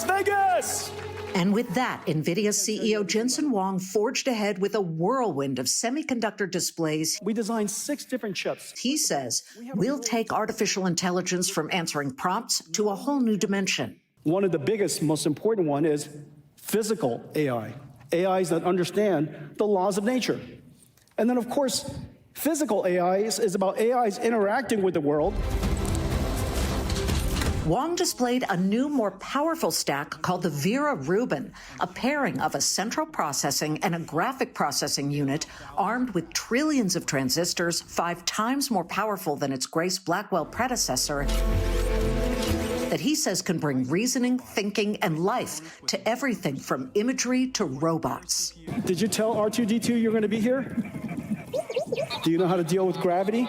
Las Vegas! And with that, Nvidia's CEO Jensen Huang forged ahead with a whirlwind of semiconductor displays. We designed 6 different chips. He says we'll take artificial intelligence from answering prompts to a whole new dimension. One of the biggest, most important one is physical AI. AIs that understand the laws of nature. And then, of course, physical AIs is about AIs interacting with the world. Huang displayed a new, more powerful stack called the Vera Rubin, a pairing of a central processing and a graphic processing unit armed with trillions of transistors, 5 times more powerful than its Grace Blackwell predecessor, that he says can bring reasoning, thinking, and life to everything from imagery to robots. Did you tell R2-D2 you're going to be here? Do you know how to deal with gravity?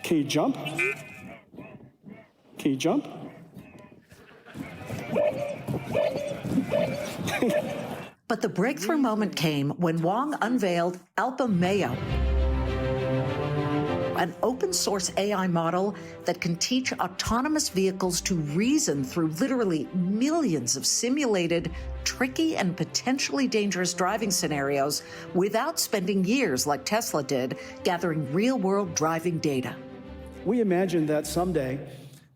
Can you jump? Can you jump? But the breakthrough moment came when Huang unveiled Alpamyio, an open-source AI model that can teach autonomous vehicles to reason through literally millions of simulated, tricky, and potentially dangerous driving scenarios without spending years, like Tesla did, gathering real-world driving data. We imagine that someday,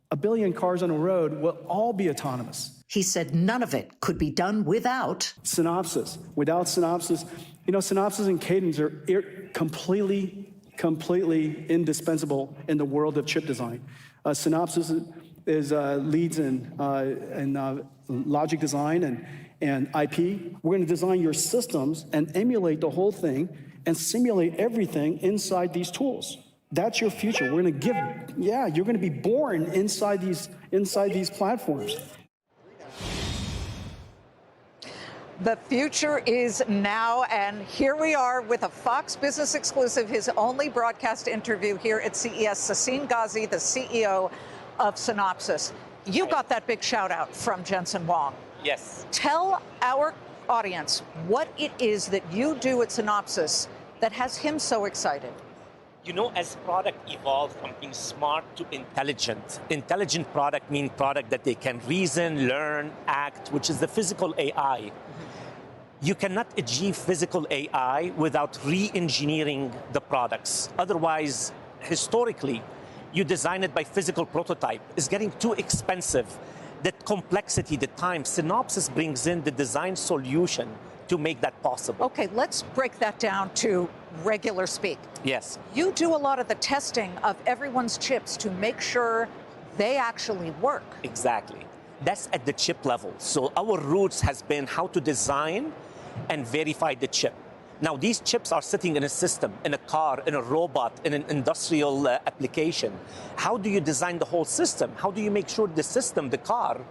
1 billion cars on the road will all be autonomous. He said none of it could be done without Synopsys. Without Synopsys, you know, Synopsys and Cadence are completely indispensable in the world of chip design. Synopsys leads in logic design and IP. We're going to design your systems and emulate the whole thing and simulate everything inside these tools. That's your future. We're going to you're going to be born inside these platforms. The future is now, and here we are with a Fox Business exclusive, his only broadcast interview here at CES. Sassine Ghazi, the CEO of Synopsys. You got that big shout out from Jensen Huang. Yes. Tell our audience what it is that you do at Synopsys that has him so excited. You know, as product evolved from being smart to intelligent product means product that they can reason, learn, act, which is the physical AI. You cannot achieve physical AI without re-engineering the products. Otherwise, historically, you design it by physical prototype. It's getting too expensive. The complexity, the time, Synopsys brings in the design solution to make that possible. Okay, let's break that down to regular speak. Yes. You do a lot of the testing of everyone's chips to make sure they actually work. Exactly. That's at the chip level. So our roots has been how to design and verify the chip. Now, these chips are sitting in a system, in a car, in a robot, in an industrial application. How do you design the whole system? How do you make sure the system, the car,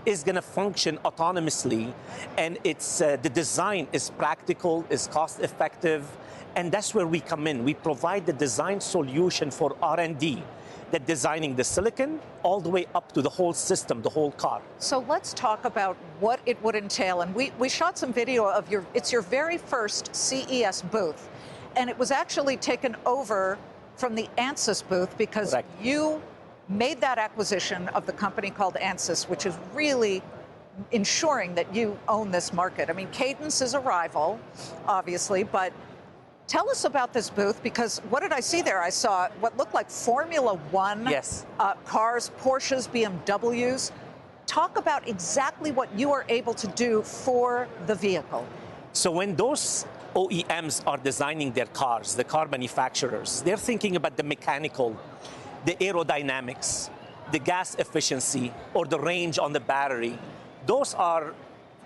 is going to function autonomously, and it's the design is practical, is cost-effective, and that's where we come in. We provide the design solution for R&D, that designing the silicon all the way up to the whole system, the whole car. So let's talk about what it would entail. And we shot some video of it's your very first CES booth. And it was actually taken over from the Ansys booth because Correct. You made that acquisition of the company called Ansys, which is really ensuring that you own this market. I mean, Cadence is a rival, obviously, but tell us about this booth, because what did I see there? I saw what looked like Formula One Yes. Cars, Porsches, BMWs. Talk about exactly what you are able to do for the vehicle. So when those OEMs are designing their cars, the car manufacturers, they're thinking about the mechanical, the aerodynamics, the gas efficiency, or the range on the battery. Those are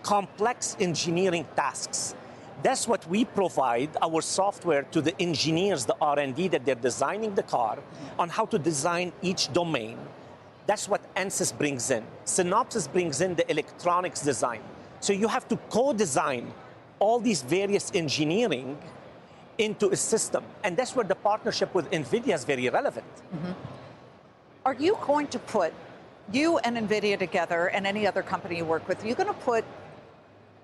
complex engineering tasks. That's what we provide, our software, to the engineers, the R&D, that they're designing the car, on how to design each domain. That's what Ansys brings in. Synopsys brings in the electronics design. So you have to co-design all these various engineering into a system. And that's where the partnership with Nvidia is very relevant. Mm-hmm. Are you going to put, you and Nvidia together, and any other company you work with, are you going to put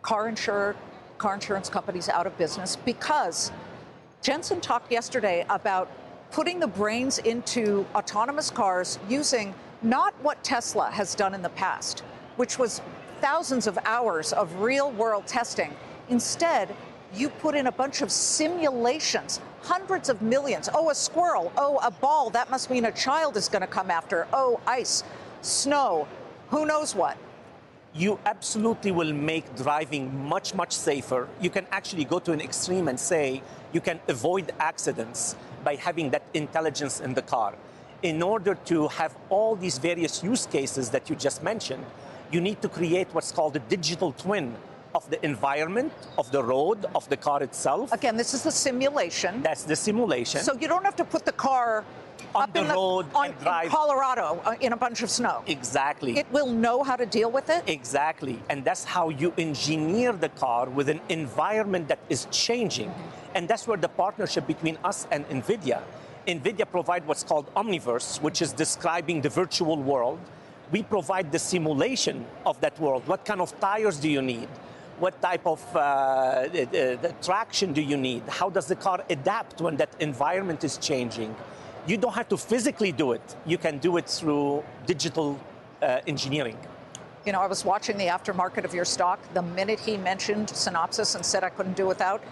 car insurance companies out of business? Because Jensen talked yesterday about putting the brains into autonomous cars using not what Tesla has done in the past, which was thousands of hours of real-world testing. Instead, you put in a bunch of simulations, hundreds of millions. Oh, a squirrel. Oh, a ball. That must mean a child is going to come after. Oh, ice, snow, who knows what. You absolutely will make driving much, much safer. You can actually go to an extreme and say you can avoid accidents by having that intelligence in the car. In order to have all these various use cases that you just mentioned, you need to create what's called a digital twin of the environment, of the road, of the car itself. Again, this is the simulation. That's the simulation. So you don't have to put the car on up the in road on, and drive. in Colorado in a bunch of snow. Exactly. It will know how to deal with it? Exactly. And that's how you engineer the car with an environment that is changing. And that's where the partnership between us and Nvidia. Nvidia provide what's called Omniverse, which is describing the virtual world. We provide the simulation of that world. What kind of tires do you need? What type of traction do you need? How does the car adapt when that environment is changing? You don't have to physically do it. You can do it through digital engineering. You know, I was watching the aftermarket of your stock. The minute he mentioned Synopsys and said I couldn't do without,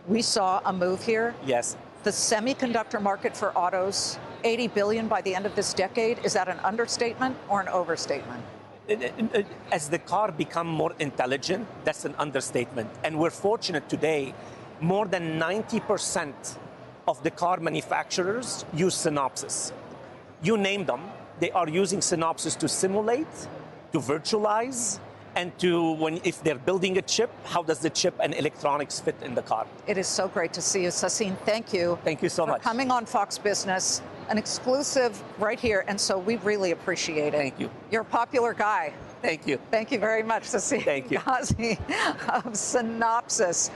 we saw a move here. Yes. The semiconductor market for autos, 80 billion by the end of this decade. Is that an understatement or an overstatement? As the car become more intelligent, that's an understatement. And we're fortunate today, more than 90% of the car manufacturers use Synopsys. You name them, they are using Synopsys to simulate, to virtualize, and to, if they're building a chip, how does the chip and electronics fit in the car? It is so great to see you. Sassine, thank you. Thank you so much. For coming on Fox Business, an exclusive right here, and so we really appreciate it. Thank you. You're a popular guy. Thank you. Thank you very much, Sassine Thank you. Ghazi of Synopsys.